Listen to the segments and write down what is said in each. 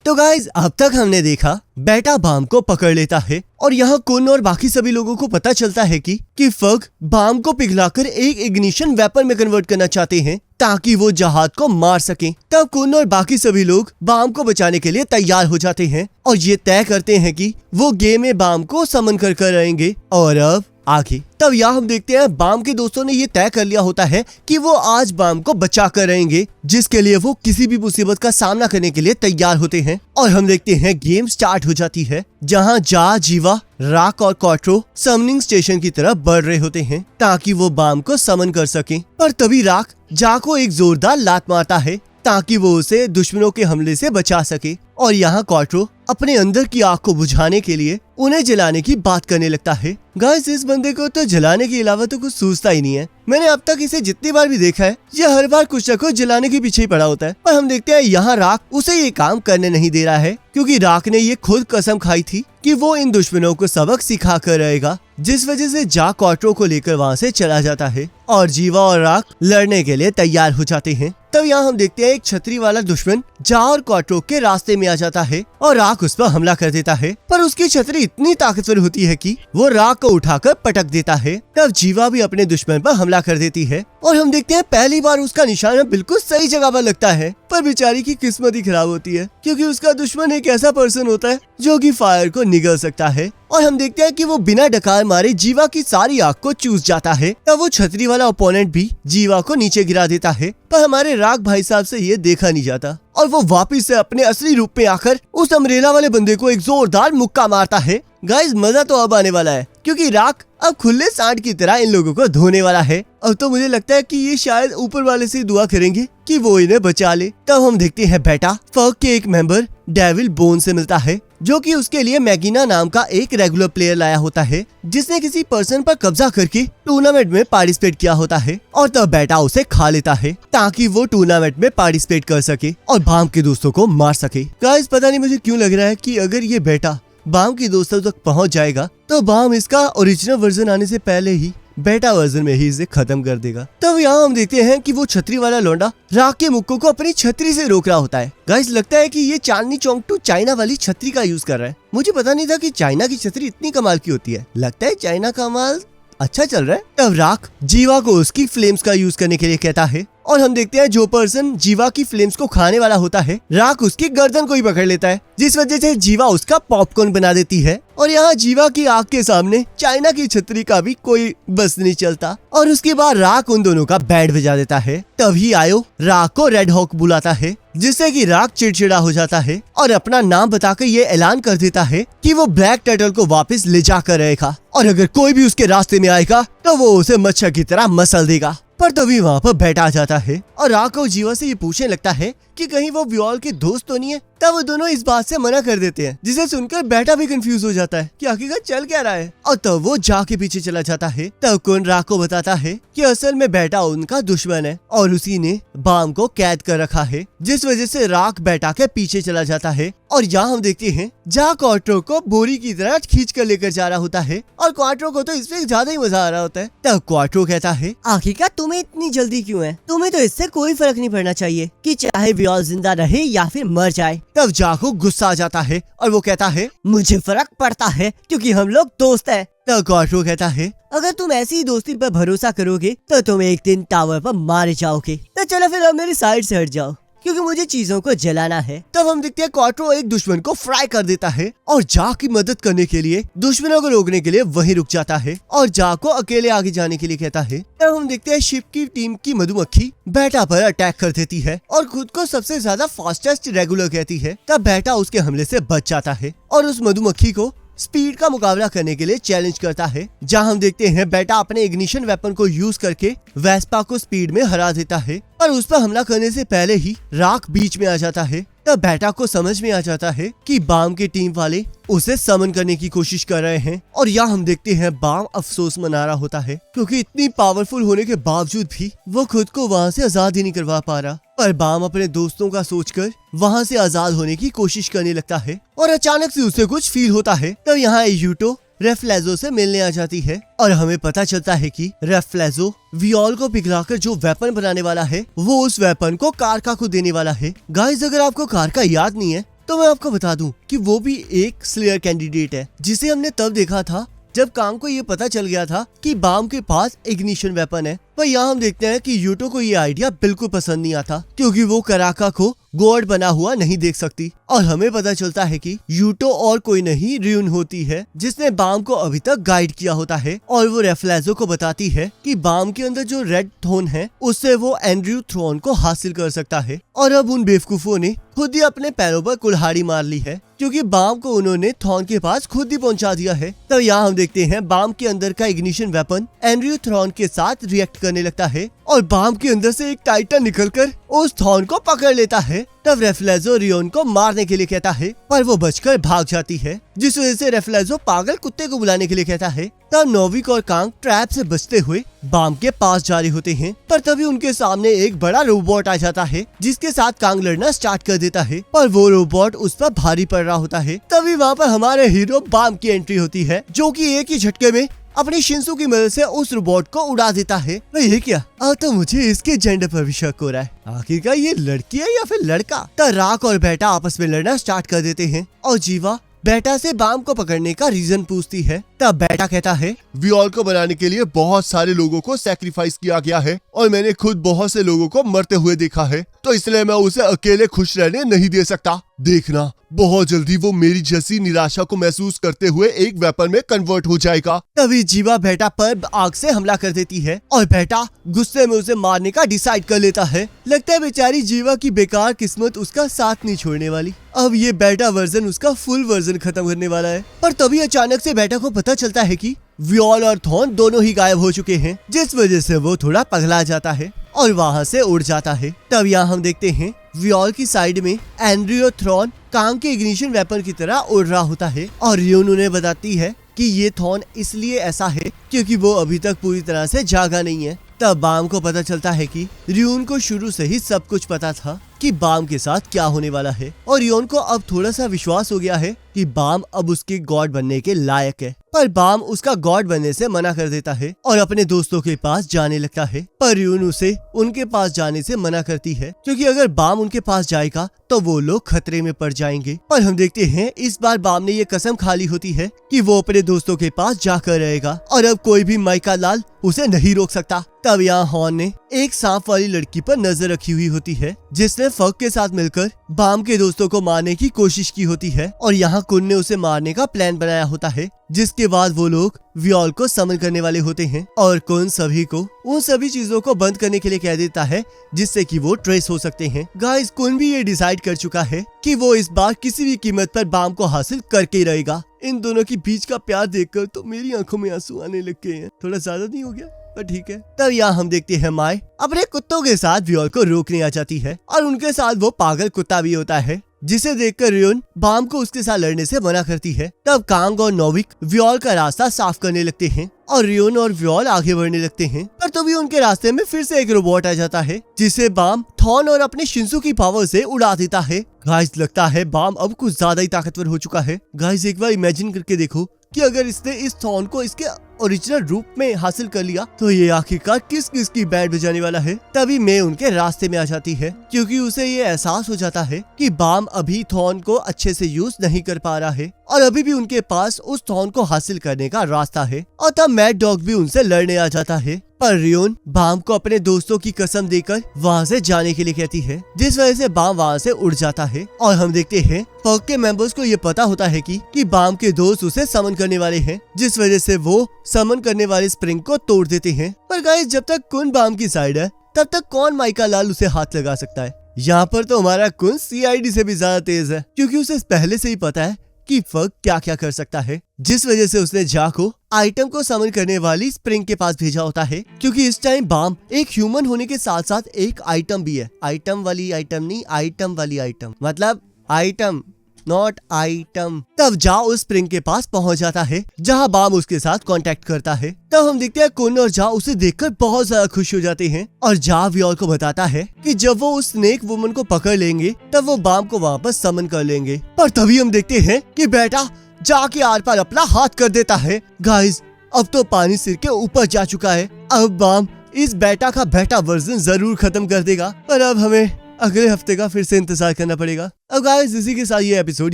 तो गाइज अब तक हमने देखा बेटा बाम को पकड़ लेता है और यहाँ कुन और बाकी सभी लोगों को पता चलता है कि फग बाम को पिघलाकर एक इग्निशन वेपन में कन्वर्ट करना चाहते हैं ताकि वो जहाज को मार सकें। तब कुन और बाकी सभी लोग बाम को बचाने के लिए तैयार हो जाते हैं और ये तय करते हैं कि वो गेम में बाम को समन कर रहेंगे। और अब आगे तब यहाँ हम देखते हैं बाम के दोस्तों ने ये तय कर लिया होता है कि वो आज बाम को बचा कर रहेंगे, जिसके लिए वो किसी भी मुसीबत का सामना करने के लिए तैयार होते हैं। और हम देखते हैं गेम स्टार्ट हो जाती है जहाँ जा, जीवा, राक और क्वाट्रो समनिंग स्टेशन की तरफ बढ़ रहे होते हैं ताकि वो बाम को समन कर सकें। पर तभी राक जा को एक जोरदार लात मारता है ताकि वो उसे दुश्मनों के हमले से बचा सके। और यहाँ क्वाट्रो अपने अंदर की आग को बुझाने के लिए उन्हें जलाने की बात करने लगता है। गाइस इस बंदे को तो जलाने के अलावा तो कुछ सूझता ही नहीं है। मैंने अब तक इसे जितनी बार भी देखा है ये हर बार कुछ न कुछ जलाने के पीछे ही पड़ा होता है। पर हम देखते हैं यहाँ राक उसे ये काम करने नहीं दे रहा है क्योंकि राक ने ये खुद कसम खाई थी कि वो इन दुश्मनों को सबक सिखा कर रहेगा, जिस वजह से जा क्वाट्रो को लेकर वहाँ से चला जाता है और जीवा और राक लड़ने के लिए तैयार हो जाते हैं। तब यहाँ हम देखते हैं एक छतरी वाला दुश्मन जा और क्वाट्रो के रास्ते में आ जाता है और राक उस पर हमला कर देता है। पर उसकी छतरी इतनी ताकतवर होती है कि वो राक को उठाकर पटक देता है। तब जीवा भी अपने दुश्मन पर हमला कर देती है और हम देखते हैं पहली बार उसका निशाना बिल्कुल सही जगह पर लगता है। पर बेचारी की किस्मत ही खराब होती है क्योंकि उसका दुश्मन एक ऐसा पर्सन होता है जो कि फायर को निगल सकता है। और हम देखते हैं कि वो बिना डकार मारे जीवा की सारी आग को चूस जाता है। तब वो छतरी वाला ओपोनेंट भी जीवा को नीचे गिरा देता है। पर हमारे राक भाई साहब से ये देखा नहीं जाता और वो वापस से अपने असली रूप में आकर उस अम्ब्रेला वाले बंदे को एक जोरदार मुक्का मारता है। गाइस मजा तो अब आने वाला है क्योंकि राक अब खुले सांड की तरह इन लोगों को धोने वाला है। अब तो मुझे लगता है कि ये शायद ऊपर वाले से दुआ करेंगे कि वो इन्हें बचा ले। तब हम देखते हैं बेटा फग के एक मेंबर डेविल बोन से मिलता है जो कि उसके लिए मैगिना नाम का एक रेगुलर प्लेयर लाया होता है जिसने किसी पर्सन पर कब्जा करके टूर्नामेंट में पार्टिसिपेट किया होता है। और तब बेटा उसे खा लेता है ताकि वो टूर्नामेंट में पार्टिसिपेट कर सके और बाम के दोस्तों को मार सके। गाइस पता नहीं मुझे क्यों लग रहा है कि अगर ये बेटा बाम के दोस्तों तक पहुंच जाएगा तो बाम इसका ओरिजिनल वर्जन आने से पहले ही बेटा वर्जन में ही इसे खत्म कर देगा। तब यहाँ हम देखते हैं कि वो छतरी वाला लौंडा राक के मुक्कों को अपनी छतरी से रोक रहा होता है। गाइस लगता है कि ये चांदनी चौक टू चाइना वाली छतरी का यूज कर रहा है। मुझे पता नहीं था कि चाइना की छतरी इतनी कमाल की होती है। लगता है चाइना का माल अच्छा चल रहा है। तब राक जीवा को उसकी फ्लेम्स का यूज करने के लिए कहता है और हम देखते हैं जो पर्सन जीवा की फ्लेम्स को खाने वाला होता है राक उसकी गर्दन को ही पकड़ लेता है, जिस वजह से जीवा उसका पॉपकॉर्न बना देती है। और यहाँ जीवा की आग के सामने चाइना की छतरी का भी कोई बस नहीं चलता और उसके बाद राक उन दोनों का बैंड बजा देता है। तभी आयो राक को रेड हॉक बुलाता है जिससे कि राक चिड़चिड़ा हो जाता है और अपना नाम बताकर ये ऐलान कर देता है कि वो ब्लैक टर्टल को वापस ले जाकर रहेगा और अगर कोई भी उसके रास्ते में आएगा तो वो उसे मच्छर की तरह मसल देगा। पर तभी वहाँ पर बेटा आ जाता है और राक और जीवा से ये पूछने लगता है कि कहीं वो व्योल के दोस्त तो नहीं है। तब वो दोनों इस बात से मना कर देते हैं जिसे सुनकर बेटा भी कंफ्यूज हो जाता है कि आखिरकार चल क्या रहा है। और तब वो जा के पीछे चला जाता है। तब कुन राक को बताता है कि असल में बेटा उनका दुश्मन है और उसी ने बाम को कैद कर रखा है, जिस वजह से राक बेटा के पीछे चला जाता है। और यहाँ हम देखते हैं जा क्वाट्रो को बोरी की तरह खींच कर लेकर जा रहा होता है और क्वाट्रो को तो इसमें ज्यादा ही मजा आ रहा होता है। तब क्वाट्रो कहता है आखिरकार तुम्हें इतनी जल्दी क्यों है? तुम्हें तो इससे कोई फर्क नहीं पड़ना चाहिए कि चाहे व्योल जिंदा रहे या फिर मर जाए। तब जा को गुस्सा आ जाता है और वो कहता है मुझे फर्क पड़ता है क्योंकि हम लोग दोस्त हैं। तब क्वाट्रो कहता है अगर तुम ऐसी दोस्ती पर भरोसा करोगे तो तुम एक दिन टावर पर मारे जाओगे। तो चलो फिर अब मेरी साइड से हट जाओ क्योंकि मुझे चीजों को जलाना है। तब हम देखते हैं क्वाट्रो एक दुश्मन को फ्राई कर देता है और जा की मदद करने के लिए दुश्मनों को रोकने के लिए वहीं रुक जाता है और जा को अकेले आगे जाने के लिए कहता है। तब हम देखते हैं शिप की टीम की मधुमक्खी बेटा पर अटैक कर देती है और खुद को सबसे ज्यादा फास्टेस्ट रेगुलर कहती है। तब बेटा उसके हमले से बच जाता है और उस मधुमक्खी को स्पीड का मुकाबला करने के लिए चैलेंज करता है, जहां हम देखते हैं बेटा अपने इग्निशन वेपन को यूज करके वेस्पा को स्पीड में हरा देता है और उस पर हमला करने से पहले ही राक बीच में आ जाता है। तब बेटा को समझ में आ जाता है कि बाम की टीम वाले उसे समन करने की कोशिश कर रहे हैं और यहाँ हम देखते हैं बाम अफसोस मना रहा होता है क्योंकि इतनी पावरफुल होने के बावजूद भी वो खुद को वहाँ से आजाद ही नहीं करवा पा रहा। पर बाम अपने दोस्तों का सोचकर वहाँ से आजाद होने की कोशिश करने लगता है और अचानक से उसे कुछ फील होता है। तब यहाँ यूटो रेफ्लेजो से मिलने आ जाती है और हमें पता चलता है कि रेफ्लेजो वियोल को पिघलाकर जो वेपन बनाने वाला है वो उस वेपन को कारका को देने वाला है। गाइस अगर आपको कारका याद नहीं है तो मैं आपको बता दूं कि वो भी एक स्लेयर कैंडिडेट है, जिसे हमने तब देखा था जब कांग को ये पता चल गया था कि बाम के पास इग्निशन वेपन है। पर यहाँ हम देखते हैं कि यूटो को ये आइडिया बिल्कुल पसंद नहीं आता, क्योंकि वो कराका को गॉड बना हुआ नहीं देख सकती। और हमें पता चलता है कि यूटो और कोई नहीं रियून होती है, जिसने बाम को अभी तक गाइड किया होता है। और वो रेफ्लेजो को बताती है कि बाम के अंदर जो रेड थ्रोन है उससे वो एंड्रयू थ्रोन को हासिल कर सकता है। और अब उन बेवकूफों ने खुद ही अपने पैरों पर कुल्हाड़ी मार ली है, क्योंकि बाम को उन्होंने थ्रोन के पास खुद ही पहुंचा दिया है। तो यहाँ हम देखते हैं बाम के अंदर का इग्निशन वेपन एंड्रयू थ्रोन के साथ रिएक्ट करने लगता है और बाम के अंदर से एक टाइटन निकलकर उस थ्रोन को पकड़ लेता है। तब रेफ्लेजो रियोन को मारने के लिए कहता है, पर वो बचकर भाग जाती है, जिस वजह से रेफ्लेजो पागल कुत्ते को बुलाने के लिए कहता है। तब नोविक और कांग ट्रैप से बचते हुए बाम के पास जा रहे होते हैं, पर तभी उनके सामने एक बड़ा रोबोट आ जाता है, जिसके साथ कांग लड़ना स्टार्ट कर देता है। पर वो रोबोट उस पर भारी पड़ रहा होता है। तभी वहाँ पर हमारे हीरो बाम की एंट्री होती है, जो कि एक ही झटके में अपनी शिंसू की मदद से उस रोबोट को उड़ा देता है। ये क्या? तो मुझे इसके जेंडर पर भी शक हो रहा है, आखिरकार ये लड़की है या फिर लड़का? तो राक और बेटा आपस में लड़ना स्टार्ट कर देते हैं और जीवा बेटा से बाम को पकड़ने का रीजन पूछती है। तब बेटा कहता है, वियोल को बनाने के लिए बहुत सारे लोगों को सैक्रिफाइस किया गया है और मैंने खुद बहुत से लोगों को मरते हुए देखा है, तो इसलिए मैं उसे अकेले खुश रहने नहीं दे सकता। देखना, बहुत जल्दी वो मेरी जैसी निराशा को महसूस करते हुए एक वेपन में कन्वर्ट हो जाएगा। तभी जीवा बेटा पर आग से हमला कर देती है और बेटा गुस्से में उसे मारने का डिसाइड कर लेता है। लगता है बेचारी जीवा की बेकार किस्मत उसका साथ नहीं छोड़ने वाली। अब ये बेटा वर्जन उसका फुल वर्जन खत्म करने वाला है। पर तभी अचानक से बेटा को पता चलता है कि वियोल और थॉन दोनों ही गायब हो चुके हैं, जिस वजह से वो थोड़ा पगला जाता है और वहाँ से उड़ जाता है। तब यहाँ हम देखते हैं वियोल की साइड में एंड्रयू थ्रोन कांग के इग्निशन वेपन की तरह उड़ रहा होता है और रियोन उन्हें बताती है कि ये थॉन इसलिए ऐसा है क्योंकि वो अभी तक पूरी तरह से जागा नहीं है। तब बाम को पता चलता है कि रियोन को शुरू से ही सब कुछ पता था कि बाम के साथ क्या होने वाला है और रियोन को अब थोड़ा सा विश्वास हो गया है कि बाम अब उसके गॉड बनने के लायक है। पर बाम उसका गॉड बनने से मना कर देता है और अपने दोस्तों के पास जाने लगता है। पर रियोन उसे उनके पास जाने से मना करती है, क्योंकि अगर बाम उनके पास जाएगा तो वो लोग खतरे में पड़ जाएंगे। पर हम देखते हैं इस बार बाम ने ये कसम खा ली होती है कि वो अपने दोस्तों के पास जाकर रहेगा और अब कोई भी माइका लाल उसे नहीं रोक सकता। तब यहाँ हॉर्न ने एक सांप वाली लड़की पर नजर रखी हुई होती है, जिसने फक के साथ मिलकर बाम के दोस्तों को मारने की कोशिश की होती है और यहाँ कुन ने उसे मारने का प्लान बनाया होता है, जिसके बाद वो लोग वियोल को समन करने वाले होते हैं और कुन सभी को उन सभी चीजों को बंद करने के लिए कह देता है, जिससे कि वो ट्रेस हो सकते हैं। गाइस, कुन भी ये डिसाइड कर चुका है कि वो इस बार किसी भी कीमत पर बाम को हासिल करके ही रहेगा। इन दोनों के बीच का प्यार देखकर तो मेरी आंखों में आंसू आने लग गए हैं। थोड़ा ज्यादा नहीं हो गया? पर ठीक है। तब यहाँ हम देखते हैं माई अपने कुत्तों के साथ वियोल को रोकने आ जाती है और उनके साथ वो पागल कुत्ता भी होता है, जिसे देखकर रियोन बाम को उसके साथ लड़ने से मना करती है। तब कांग और नोविक वियोल का रास्ता साफ करने लगते हैं और रियोन और वियोल आगे बढ़ने लगते हैं। पर तभी उनके रास्ते में फिर से एक रोबोट आ जाता है, जिसे बाम थॉन और अपने शिंसू की पावर से उड़ा देता है। गाइस, लगता है बाम अब कुछ ज्यादा ही ताकतवर हो चुका है। गाइस, एक बार इमेजिन करके देखो कि अगर इसने इस थॉन को इसके ओरिजिनल रूप में हासिल कर लिया तो ये आखिरकार किस किस की बैंड बजाने वाला है। तभी मैं उनके रास्ते में आ जाती है, क्योंकि उसे ये एहसास हो जाता है कि बाम अभी थॉन को अच्छे से यूज नहीं कर पा रहा है और अभी भी उनके पास उस थॉन को हासिल करने का रास्ता है। और तब मैड डॉग भी उनसे लड़ने आ जाता है, पर रियोन बाम को अपने दोस्तों की कसम देकर वहाँ से जाने के लिए कहती है, जिस वजह से बाम वहाँ से उड़ जाता है। और हम देखते हैं फक के मेंबर्स को ये पता होता है कि बाम के दोस्त उसे समन करने वाले हैं, जिस वजह से वो समन करने वाले स्प्रिंग को तोड़ देते हैं। पर गाइस, जब तक कुन बाम की साइड है तब तक कौन माइका लाल उसे हाथ लगा सकता है? यहाँ पर तो हमारा कुन CID से भी ज्यादा तेज है, क्योंकि उसे पहले से ही पता है कि फक क्या क्या कर सकता है, जिस वजह से उसने जा को आइटम को समन करने वाली स्प्रिंग के पास भेजा होता है, क्योंकि इस टाइम बाम एक ह्यूमन होने के साथ साथ एक आइटम भी है। आइटम वाली आइटम नहीं, आइटम वाली आइटम, मतलब आइटम नॉट आइटम। तब जा उस स्प्रिंग के पास पहुंच जाता है, जहां बाम उसके साथ कांटेक्ट करता है। तब हम देखते हैं कुन और जा उसे देखकर बहुत ज्यादा खुश हो जाते हैं और जा वियोल को बताता है कि जब वो उस स्नेक वुमन को पकड़ लेंगे तब वो बाम को वापस समन कर लेंगे। पर तभी हम देखते हैं कि बेटा जा के आर पार अपना हाथ कर देता है। गाइस, अब तो पानी सिर के ऊपर जा चुका है। अब बाम इस बेटा का बेटा वर्जन जरूर खत्म कर देगा, पर अब हमें अगले हफ्ते का फिर से इंतजार करना पड़ेगा। अब गाइस इसी के साथ ये एपिसोड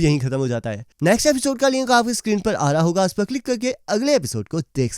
यहीं खत्म हो जाता है। नेक्स्ट एपिसोड का लिंक आपकी स्क्रीन पर आ रहा होगा, उस पर क्लिक करके अगले एपिसोड को देख सकते हैं।